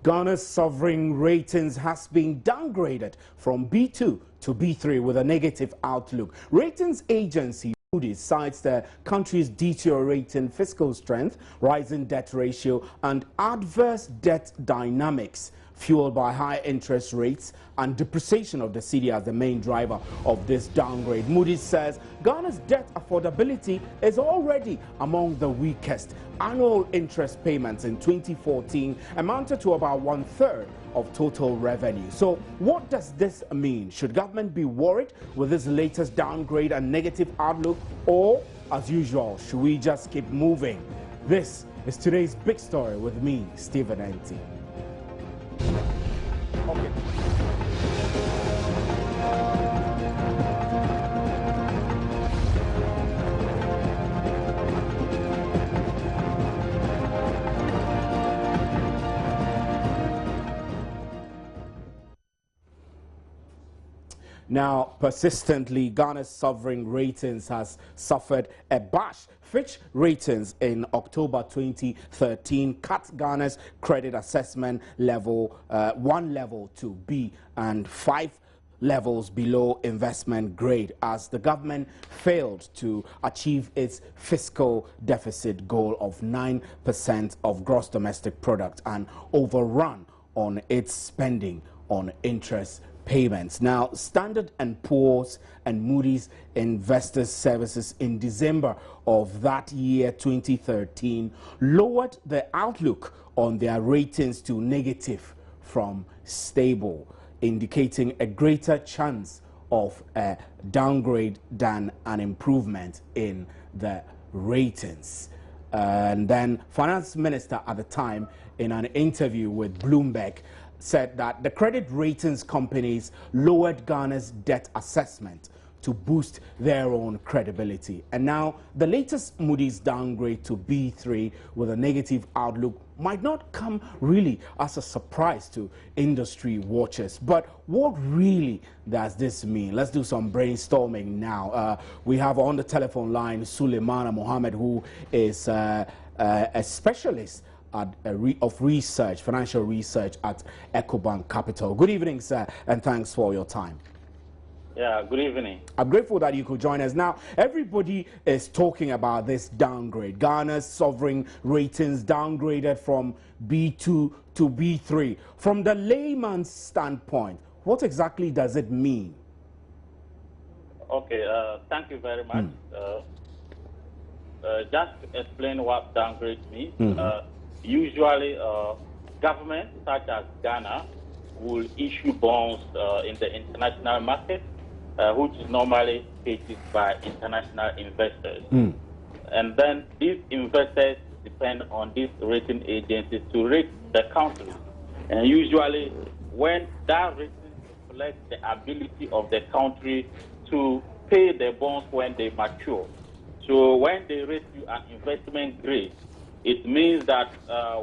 Ghana's sovereign ratings has been downgraded from B2 to B3 with a negative outlook. Ratings agency Moody's cites the country's deteriorating fiscal strength, rising debt ratio, and adverse debt dynamics fueled by high interest rates and depreciation of the cedi as the main driver of this downgrade. Moody's says Ghana's debt affordability is already among the weakest. Annual interest payments in 2014 amounted to about 1/3 of total revenue. So what does this mean? Should government be worried with this latest downgrade and negative outlook, or as usual, should we just keep moving? This is today's big story with me, Stephen Enti. Okay. Now, persistently, Ghana's sovereign ratings has suffered a bash. Fitch Ratings in October 2013 cut Ghana's credit assessment level one level to B and 5 levels below investment grade as the government failed to achieve its fiscal deficit goal of 9% of gross domestic product and overrun on its spending on interest payments. Now, Standard & Poor's and Moody's Investors Services in December of that year, 2013, lowered the outlook on their ratings to negative from stable, indicating a greater chance of a downgrade than an improvement in the ratings. And then Finance Minister at the time, in an interview with Bloomberg, said that the credit ratings companies lowered Ghana's debt assessment to boost their own credibility. And now the latest Moody's downgrade to B3 with a negative outlook might not come really as a surprise to industry watchers. But what really does this mean? Let's do some brainstorming now. We have on the telephone line Suleimana Mohammed, who is a specialist of research, financial research at EcoBank Capital. Good evening, sir, and thanks for your time. Yeah, good evening. I'm grateful that you could join us. Now, everybody is talking about this downgrade. Ghana's sovereign ratings downgraded from B2 to B3. From the layman's standpoint, what exactly does it mean? Okay, thank you very much. Just to explain what downgrade means, usually governments such as Ghana will issue bonds in the international market, which is normally paid by international investors. And then these investors depend on these rating agencies to rate the country. And usually when that rating reflects the ability of the country to pay the bonds when they mature. So when they rate you an investment grade, it means that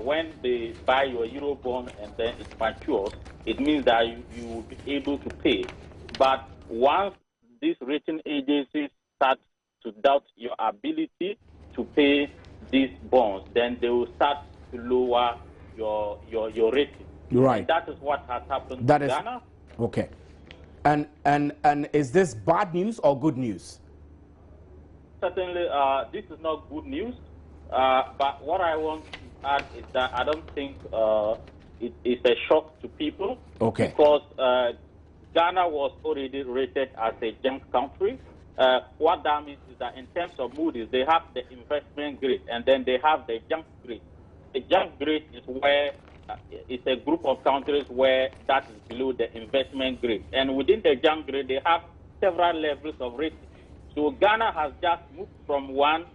when they buy your Euro bond and then it matures, it means that you will be able to pay. But once these rating agencies start to doubt your ability to pay these bonds, then they will start to lower your rating. Right. And that is what has happened to Ghana. Okay. And is this bad news or good news? Certainly, this is not good news. But what I want to add is that I don't think it's a shock to people. Okay. Because Ghana was already rated as a junk country. What that means is that in terms of Moody's, they have the investment grade and then they have the junk grade. The junk grade is where it's a group of countries where that is below the investment grade. And within the junk grade, they have several levels of rating. So Ghana has just moved from one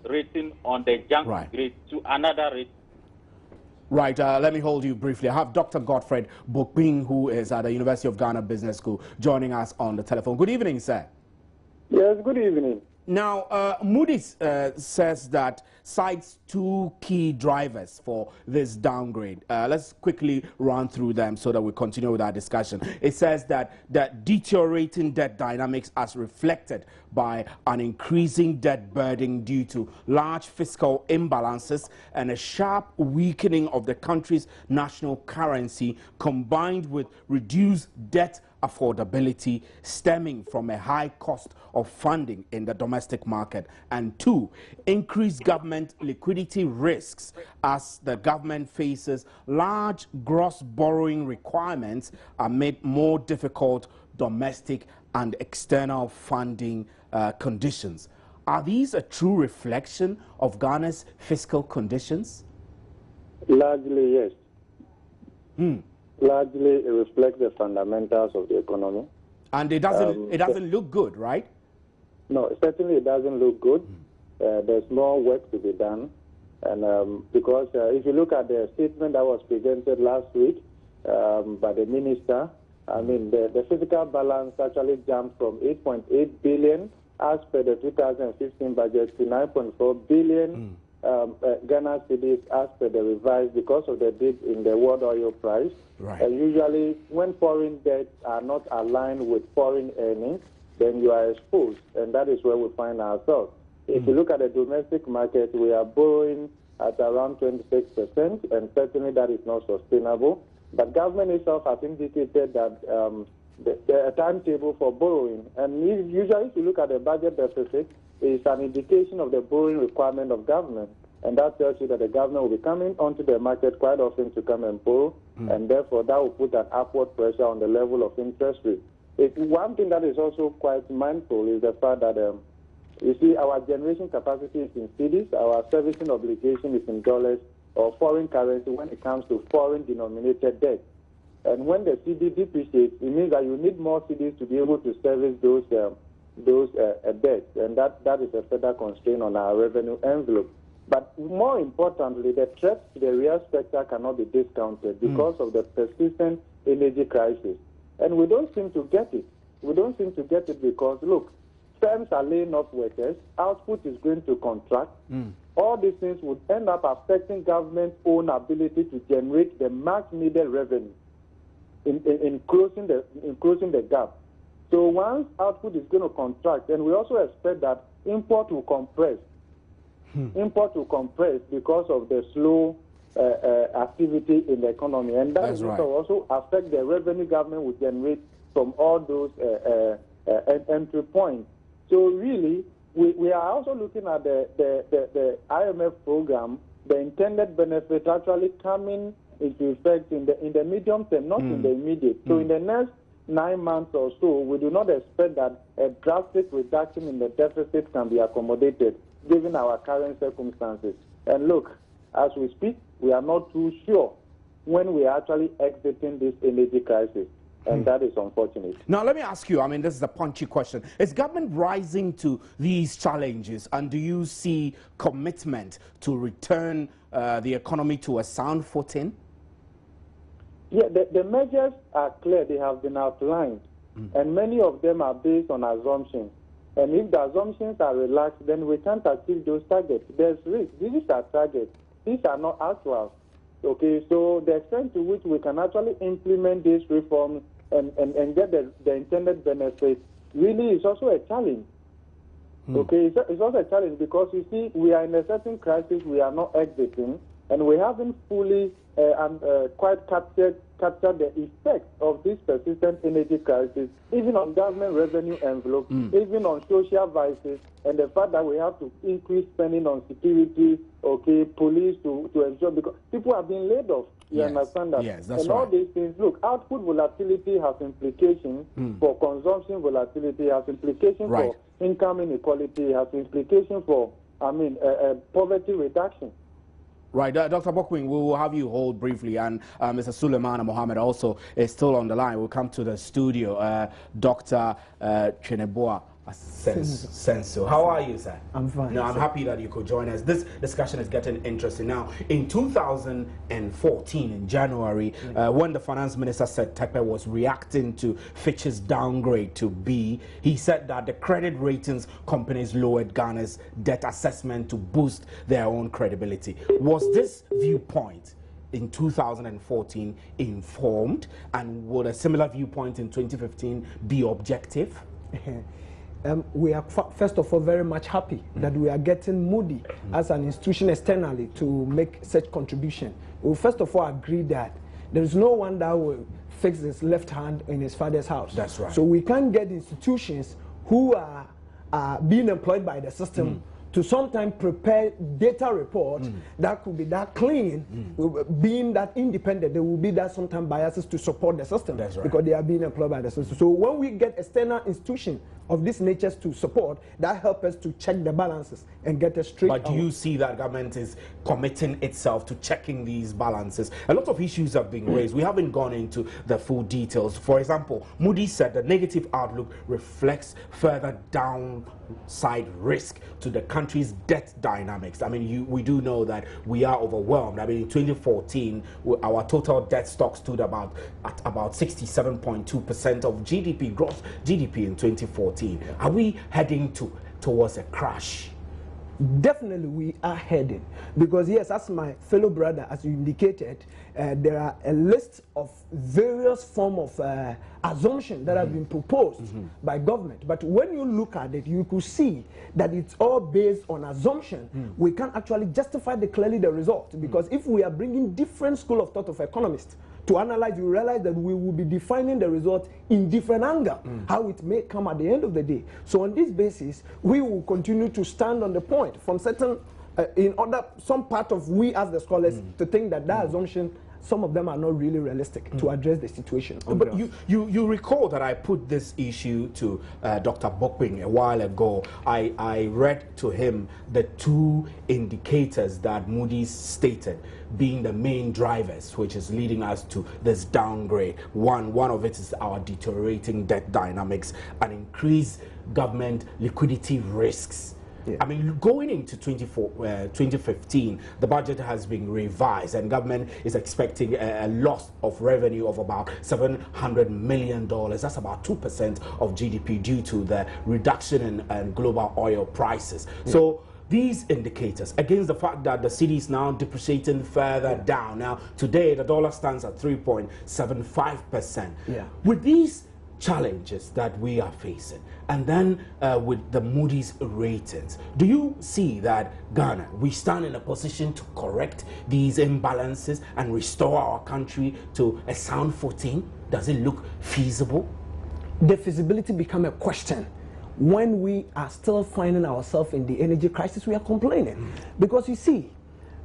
rating on the junk grade to another rating. Right, let me hold you briefly. I have Dr. Godfred Bokping, who is at the University of Ghana Business School, joining us on the telephone. Good evening, sir. Yes, good evening. Now, Moody's says that cites two key drivers for this downgrade. Let's quickly run through them so that we continue with our discussion. It says that the deteriorating debt dynamics as reflected by an increasing debt burden due to large fiscal imbalances and a sharp weakening of the country's national currency combined with reduced debt affordability stemming from a high cost of funding in the domestic market, and two, increased government liquidity risks as the government faces large gross borrowing requirements amid more difficult domestic and external funding conditions. Are these a true reflection of Ghana's fiscal conditions? Largely, yes. Largely, it reflects the fundamentals of the economy. And it doesn't look good, right? No, certainly it doesn't look good. There's more work to be done. And because if you look at the statement that was presented last week by the minister, I mean, the physical balance actually jumped from 8.8 billion as per the 2015 budget to 9.4 billion Ghana cedis as per the revised because of the dip in the world oil price. Right. And usually when foreign debts are not aligned with foreign earnings, then you are exposed, and that is where we find ourselves. If you look at the domestic market, we are borrowing at around 26%, and certainly that is not sustainable. But government itself has indicated that the timetable for borrowing, and usually if you look at the budget deficit, it's an indication of the borrowing requirement of government. And that tells you that the government will be coming onto the market quite often to come and borrow, and therefore that will put an upward pressure on the level of interest rate. One thing that is also quite mindful is the fact that, you see, our generation capacity is in cedis, our servicing obligation is in dollars or foreign currency when it comes to foreign-denominated debt. And when the CD depreciates, it means that you need more CDs to be able to service those debts, and that is a further constraint on our revenue envelope. But more importantly, the threat to the real sector cannot be discounted because of the persistent energy crisis. And we don't seem to get it. We don't seem to get it because, look, firms are laying off workers, output is going to contract. All these things would end up affecting government's own ability to generate the much-needed revenue in closing the gap. So once output is going to contract, and we also expect that import will compress. Import will compress because of the slow activity in the economy, and that will also affect the revenue government will generate from all those entry points. So really, we are also looking at the IMF program, the intended benefit actually coming into effect in the medium term, not in the immediate. So in the next 9 months or so, we do not expect that a drastic reduction in the deficit can be accommodated given our current circumstances. And look, as we speak, we are not too sure when we are actually exiting this energy crisis. And that is unfortunate. Now, let me ask you, I mean, this is a punchy question. Is government rising to these challenges, and do you see commitment to return the economy to a sound footing? Yeah, the measures are clear. They have been outlined, and many of them are based on assumptions. And if the assumptions are relaxed, then we can't achieve those targets. There's risk. These are targets. These are not actual. Okay, so the extent to which we can actually implement these reforms and get the intended benefit really is also a challenge. Okay, it's also a challenge because, you see, we are in a certain crisis we are not exiting, and we haven't fully quite captured the effects of this persistent energy crisis, even on government revenue envelope, even on social vices, and the fact that we have to increase spending on security, okay, police to ensure, because people are being laid off. You understand that? Yes, that's and all these things, look, output volatility has implications for consumption volatility, has implications for income inequality, has implications for, poverty reduction. Right, Dr. Bokwing, we will have you hold briefly, and Mr. Suleiman Mohammed also is still on the line. We'll come to the studio. Dr. Cheneboa Senso. How are you, sir? I'm fine. No, I'm happy that you could join us. This discussion is getting interesting now. In 2014, in January, when the finance minister said Tekpe was reacting to Fitch's downgrade to B, he said that the credit ratings companies lowered Ghana's debt assessment to boost their own credibility. Was this viewpoint in 2014 informed, and would a similar viewpoint in 2015 be objective? We are first of all very much happy that we are getting Moody as an institution externally to make such contribution. We first of all agree that there is no one that will fix his left hand in his father's house. That's right. So we can't get institutions who are being employed by the system to sometimes prepare data reports that could be that clean, being that independent. There will be that sometimes biases to support the system. That's right. Because they are being employed by the system. So when we get external institutions of this nature to support, that helps us to check the balances and get a straight. But do you see that government is committing itself to checking these balances? A lot of issues have been raised. We haven't gone into the full details. For example, Moody said the negative outlook reflects further downside risk to the country's debt dynamics. I mean, we do know that we are overwhelmed. I mean, in 2014, our total debt stock stood at about 67.2% of GDP, gross GDP in 2014. Are we heading towards a crash? Definitely we are heading, because yes, as my fellow brother, as you indicated, there are a list of various form of assumptions that have been proposed by government. But when you look at it, you could see that it's all based on assumption. We can't actually justify clearly the result, because if we are bringing different school of thought of economists to analyze, you realize that we will be defining the result in different angle, how it may come at the end of the day. So on this basis, we will continue to stand on the point from certain, some part of we as the scholars to think that assumption, some of them are not really realistic to address the situation. But you recall that I put this issue to Dr. Bokping a while ago. I read to him the two indicators that Moody's stated being the main drivers, which is leading us to this downgrade. One of it is our deteriorating debt dynamics and increased government liquidity risks. Yeah. I mean, going into 2015, the budget has been revised and government is expecting a loss of revenue of about $700 million. That's about 2% of GDP due to the reduction in global oil prices. Yeah. So these indicators, against the fact that the cedi is now depreciating further down. Now, today, the dollar stands at 3.75%. Yeah. With these challenges that we are facing, and then with the Moody's ratings, do you see that Ghana, we stand in a position to correct these imbalances and restore our country to a sound footing? Does it look feasible? The feasibility become a question when we are still finding ourselves in the energy crisis. We are complaining because you see,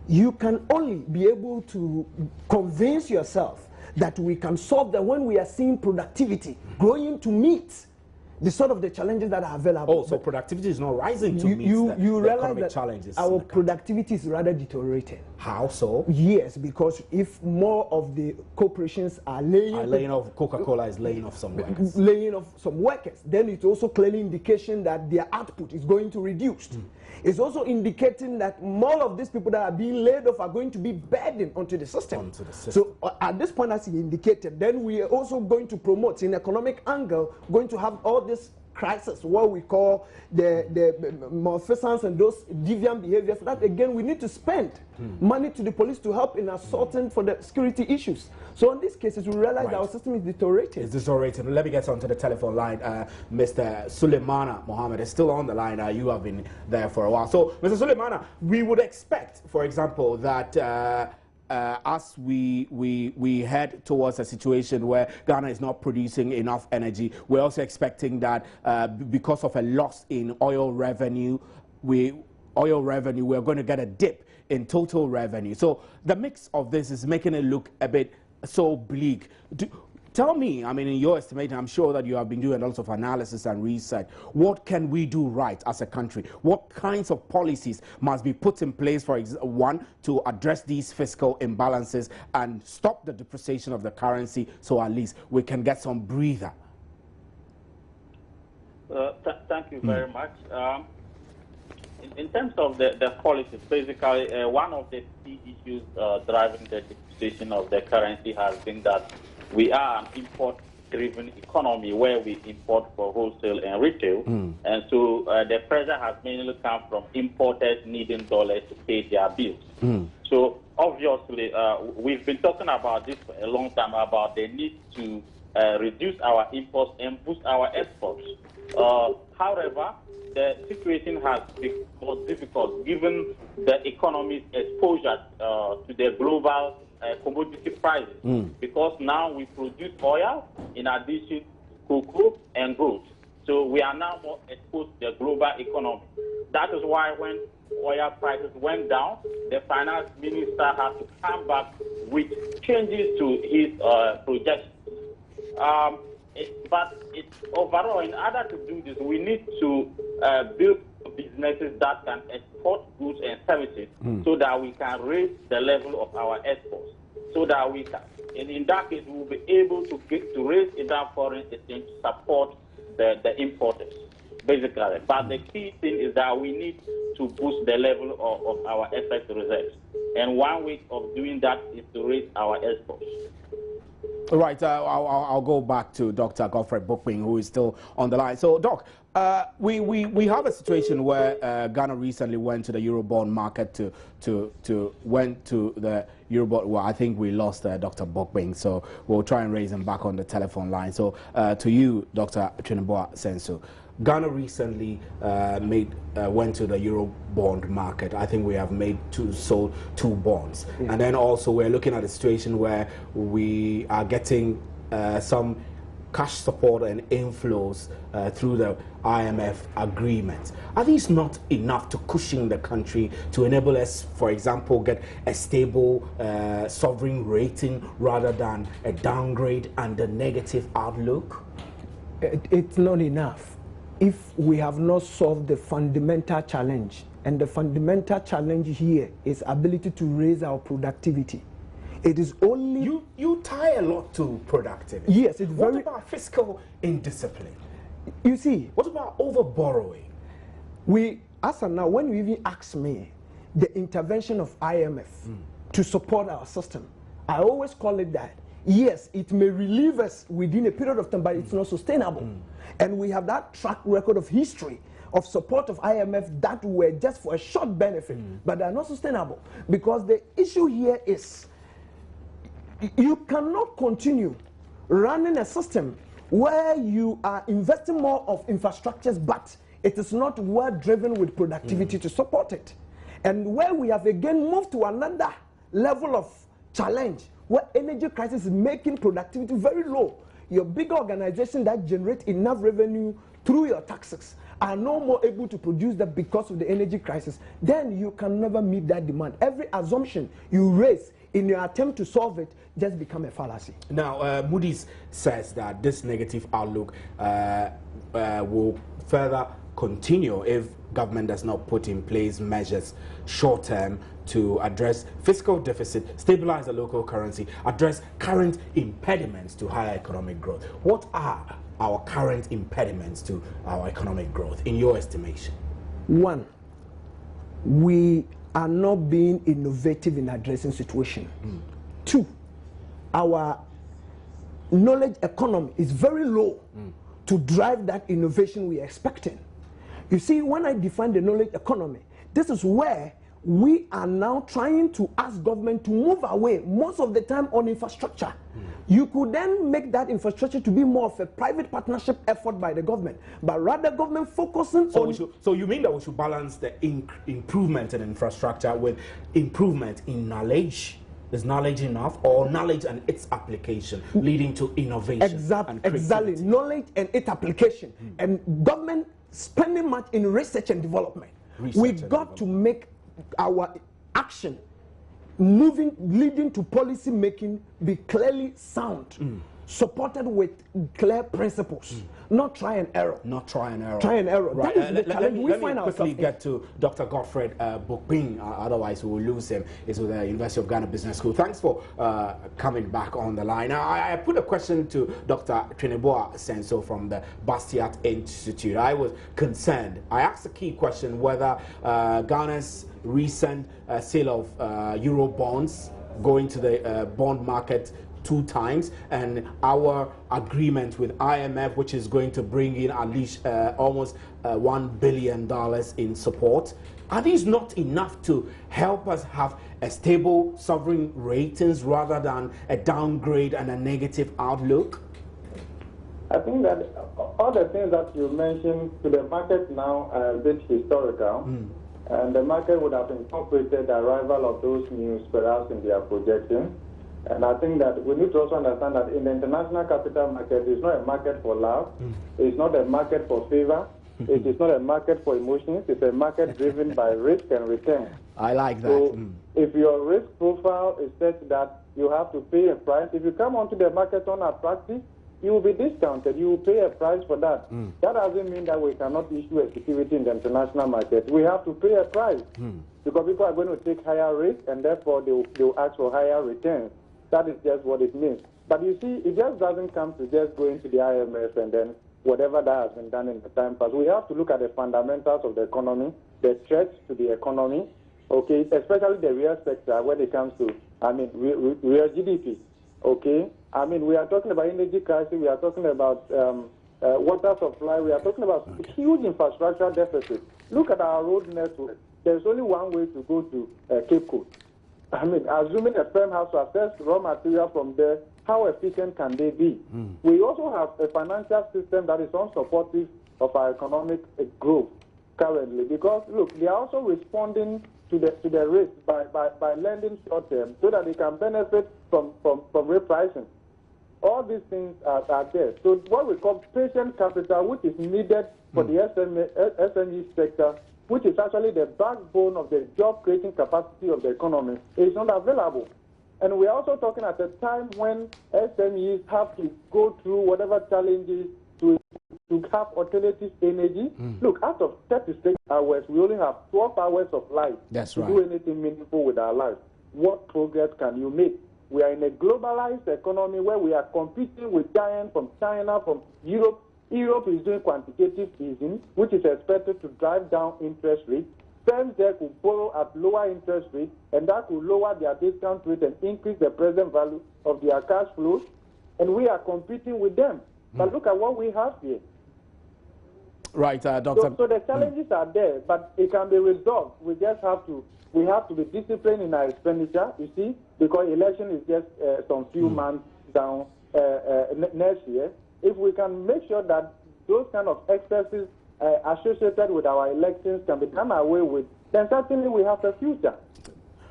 you can only be able to convince yourself that we can solve that when we are seeing productivity growing to meet the sort of the challenges that are available. Oh, so productivity is not rising to meet you the realize economic that challenges. Our productivity is rather deteriorating. How so? Yes, because if more of the corporations are laying off, Coca-Cola is laying off some workers. Laying off some workers, then it's also clearly indication that their output is going to reduce. It's also indicating that more of these people that are being laid off are going to be burdened onto the system. So at this point, as he indicated, then we are also going to promote in economic angle, going to have all this crisis, what we call the malfeasance and those deviant behaviors. That again, we need to spend money to the police to help in assaulting for the security issues. So in these cases, we realize that our system is deteriorating. It's deteriorating. Let me get onto the telephone line. Mr. Suleimana Mohammed is still on the line. You have been there for a while. So, Mr. Suleimana, we would expect, for example, that as we head towards a situation where Ghana is not producing enough energy, we're also expecting that because of a loss in oil revenue, we're going to get a dip in total revenue. So the mix of this is making it look a bit so bleak. Tell me, I mean, in your estimation, I'm sure that you have been doing lots of analysis and research. What can we do right as a country? What kinds of policies must be put in place, for one, to address these fiscal imbalances and stop the depreciation of the currency so at least we can get some breather? Thank you very much. In terms of the policies, basically, one of the key issues driving the depreciation of the currency has been that we are an import-driven economy where we import for wholesale and retail. And so the pressure has mainly come from importers needing dollars to pay their bills. So obviously, we've been talking about this for a long time, about the need to reduce our imports and boost our exports. However, the situation has become more difficult given the economy's exposure to the global commodity prices, because now we produce oil in addition to cocoa and gold. So we are now more exposed to the global economy. That is why when oil prices went down, the finance minister had to come back with changes to his projections. But overall, in order to do this, we need to build businesses that can export goods and services so that we can raise the level of our exports. So that we can, and in that case, we will be able to raise enough foreign exchange to support the importers, basically. But the key thing is that we need to boost the level of our FX reserves. And one way of doing that is to raise our exports. All right, I'll go back to Dr. Godfrey Bokping, who is still on the line. So, Doc, we have a situation where Ghana recently went to the Eurobond market went to the Eurobond. Well, I think we lost Dr. Bokping, so we'll try and raise him back on the telephone line. So, to you, Dr. Twineboa Senso, Ghana recently went to the Eurobond market. I think we have sold two bonds. And then also we're looking at a situation where we are getting some cash support and inflows through the IMF agreement. Are these not enough to cushion the country to enable us, for example, get a stable sovereign rating rather than a downgrade and a negative outlook? It's not enough if we have not solved the fundamental challenge. And the fundamental challenge here is ability to raise our productivity. It is only... You tie a lot to productivity. Yes, it's very... What about fiscal indiscipline? You see... What about over-borrowing? As of now, when you even ask me, the intervention of IMF to support our system, I always call it that. Yes, it may relieve us within a period of time, but it's not sustainable. And we have that track record of history of support of IMF that were just for a short benefit, but they are not sustainable. Because the issue here is you cannot continue running a system where you are investing more of infrastructures, but it is not well driven with productivity to support it. And where we have again moved to another level of challenge, where energy crisis is making productivity very low. Your bigger organizations that generate enough revenue through your taxes are no more able to produce that because of the energy crisis. Then you can never meet that demand. Every assumption you raise in your attempt to solve it just become a fallacy. Now, Moody's says that this negative outlook will further continue if government does not put in place measures short-term to address fiscal deficit, stabilize the local currency, address current impediments to higher economic growth. What are our current impediments to our economic growth, in your estimation? One, we are not being innovative in addressing situation. Two, our knowledge economy is very low to drive that innovation we are expecting. You see, when I define the knowledge economy, this is where we are now trying to ask government to move away most of the time on infrastructure. You could then make that infrastructure to be more of a private partnership effort by the government, but rather government focusing on... So you mean that we should balance the improvement in infrastructure with improvement in knowledge? Is knowledge enough, or knowledge and its application leading to innovation? Exactly, knowledge and its application. And government spending much in research and development. We've got to make our action leading to policy making be clearly sound, supported with clear principles, not try and error. Not try and error. Try and error. Right. That is the challenge we find Let me quickly ourselves get to Dr. Godfred Bokpin, otherwise we will lose him. He's with the University of Ghana Business School. Thanks for coming back on the line. Now, I put a question to Dr. Trineboa Senso from the Bastiat Institute. I was concerned. I asked a key question whether Ghana's recent sale of Euro bonds going to the bond market 2 times, and our agreement with IMF, which is going to bring in at least almost $1 billion in support. Are these not enough to help us have a stable sovereign ratings rather than a downgrade and a negative outlook? I think that all the things that you mentioned to the market now are a bit historical, and the market would have incorporated the arrival of those news perhaps in their projections. And I think that we need to also understand that in the international capital market, it's not a market for love, it's not a market for favor, it is not a market for emotions, it's a market driven by risk and return. I like that. So if your risk profile is such that you have to pay a price, if you come onto the market unattractive, you will be discounted, you will pay a price for that. That doesn't mean that we cannot issue a security in the international market. We have to pay a price because people are going to take higher risk and therefore they will ask for higher returns. That is just what it means. But you see, it just doesn't come to just going to the IMF and then whatever that has been done in the time past. We have to look at the fundamentals of the economy, the threats to the economy, okay, especially the real sector when it comes to, real GDP, okay? We are talking about energy crisis, we are talking about water supply, we are talking about huge infrastructure deficit. Look at our road network. There's only one way to go to Cape Coast. Assuming a firm has to access raw material from there, how efficient can they be? We also have a financial system that is unsupportive of our economic growth currently because, look, they are also responding to the risk by lending short term so that they can benefit from repricing. All these things are there. So what we call patient capital, which is needed for the SME sector, which is actually the backbone of the job-creating capacity of the economy, is not available. And we are also talking at a time when SMEs have to go through whatever challenges to have alternative energy. Look, out of 36 hours, we only have 12 hours of life to do anything meaningful with our lives. What progress can you make? We are in a globalized economy where we are competing with giants from China, from Europe. Europe is doing quantitative easing, which is expected to drive down interest rates. Firms there could borrow at lower interest rates, and that could lower their discount rate and increase the present value of their cash flows. And we are competing with them. But look at what we have here. Right, Doctor. So the challenges are there, but it can be resolved. We have to be disciplined in our expenditure, you see, because election is just some few months down next year. If we can make sure that those kind of excesses associated with our elections can be done away with, then certainly we have a future.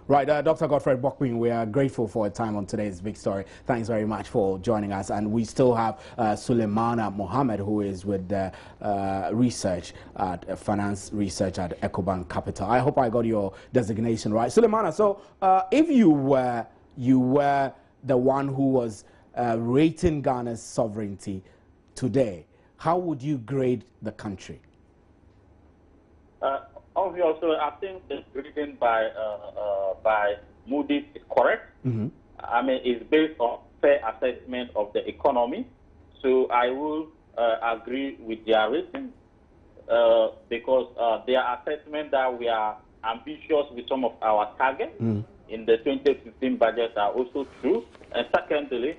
Right, Dr. Godfred Bokpin, we are grateful for your time on today's Big Story. Thanks very much for joining us. And we still have Suleimana Mohammed, who is with the finance research at EcoBank Capital. I hope I got your designation right. Suleimana, so if you were the one who was rating Ghana's sovereignty today, how would you grade the country? Obviously, I think the grading by Moody's is correct. It's based on fair assessment of the economy. So I will agree with their rating because their assessment that we are ambitious with some of our targets in the 2015 budget are also true. And secondly,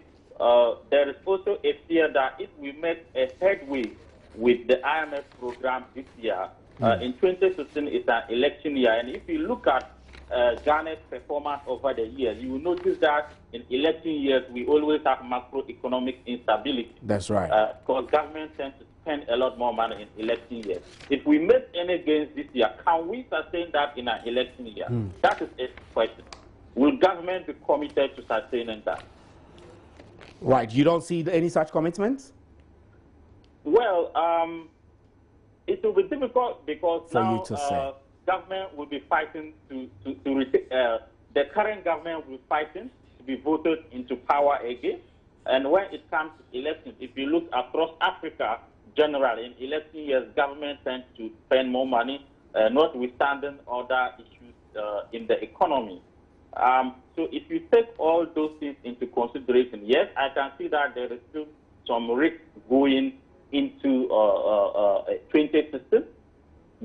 there is also a fear that if we make a headway with the IMF program this year, in 2016 it's an election year, and if you look at Ghana's performance over the years, you will notice that in election years we always have macroeconomic instability. That's right. Because government tends to spend a lot more money in election years. If we make any gains this year, can we sustain that in an election year? That is a question. Will government be committed to sustaining that? Right. You don't see any such commitments? Well, it will be difficult because for now you to say. Government will be fighting the current government will be fighting to be voted into power again. And when it comes to elections, if you look across Africa, generally, in election years, government tends to spend more money, notwithstanding other issues in the economy. So if you take all those things into consideration, yes, I can see that there is still some risk going into 2016,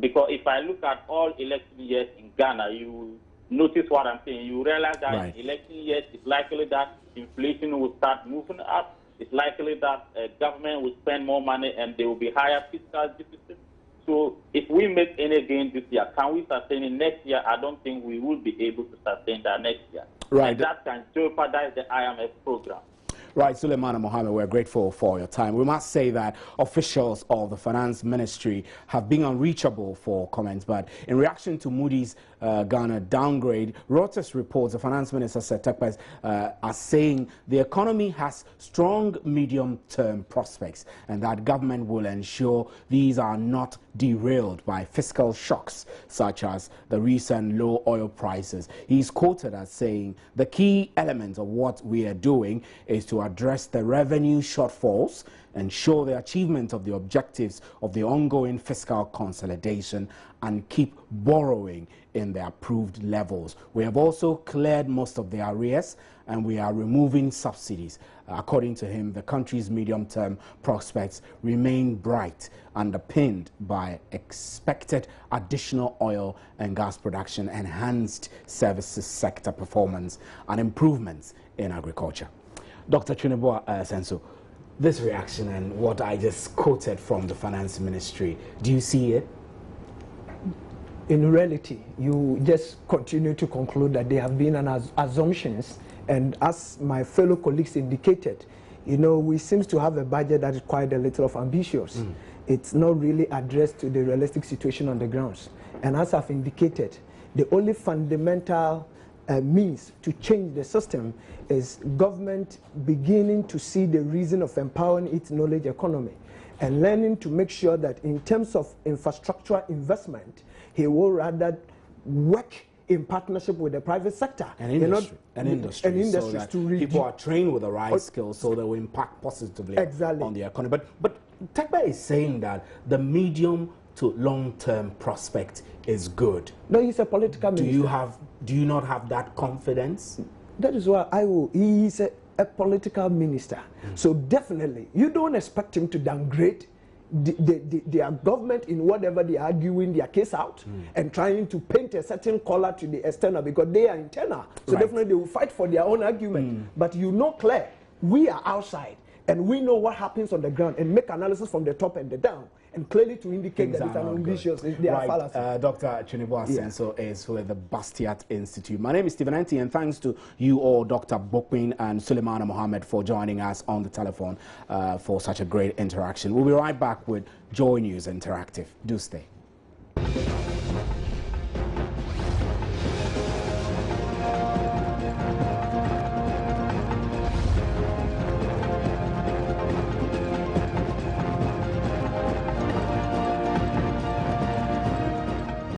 because if I look at all election years in Ghana, you notice what I'm saying. You realize that in election years, it's likely that inflation will start moving up. It's likely that government will spend more money and there will be higher fiscal deficit. So if we make any gain this year, can we sustain it next year? I don't think we will be able to sustain that next year. Right. And that can jeopardize the IMF program. Right, Suleiman Mohammed, we're grateful for your time. We must say that officials of the Finance Ministry have been unreachable for comments, but in reaction to Moody's Ghana downgrade, Reuters reports the Finance Minister said Tekpes are saying the economy has strong medium-term prospects and that government will ensure these are not derailed by fiscal shocks such as the recent low oil prices. He's quoted as saying the key element of what we are doing is to address the revenue shortfalls, ensure the achievement of the objectives of the ongoing fiscal consolidation, and keep borrowing in the approved levels. We have also cleared most of the arrears and we are removing subsidies. According to him, the country's medium-term prospects remain bright, underpinned by expected additional oil and gas production, enhanced services sector performance, and improvements in agriculture. Dr. Chineboa Senso, this reaction and what I just quoted from the Finance Ministry, do you see it? In reality, you just continue to conclude that there have been assumptions, and as my fellow colleagues indicated, you know, we seem to have a budget that is quite a little of ambitious. It's not really addressed to the realistic situation on the grounds. And as I've indicated, the only fundamental means to change the system is government beginning to see the reason of empowering its knowledge economy and learning to make sure that in terms of infrastructural investment, he will rather work in partnership with the private sector and industry, so that people are trained with the right skills so they will impact positively on the economy. But Tekpes is saying that the medium to long-term prospect is good. No, he's a political minister. Do you not have that confidence? That is why he is a political minister. So definitely, you don't expect him to downgrade their government in whatever they are arguing their case out and trying to paint a certain color to the external, because they are internal. So definitely they will fight for their own argument. But you know, Claire, we are outside and we know what happens on the ground and make analysis from the top and the down, and clearly to indicate that it's an ambitious, they are fallacy. Dr. Chineboa Senso is with the Bastiat Institute. My name is Stephen Anti, and thanks to you all, Dr. Bokwin and Suleiman Mohammed, for joining us on the telephone for such a great interaction. We'll be right back with Joy News Interactive. Do stay.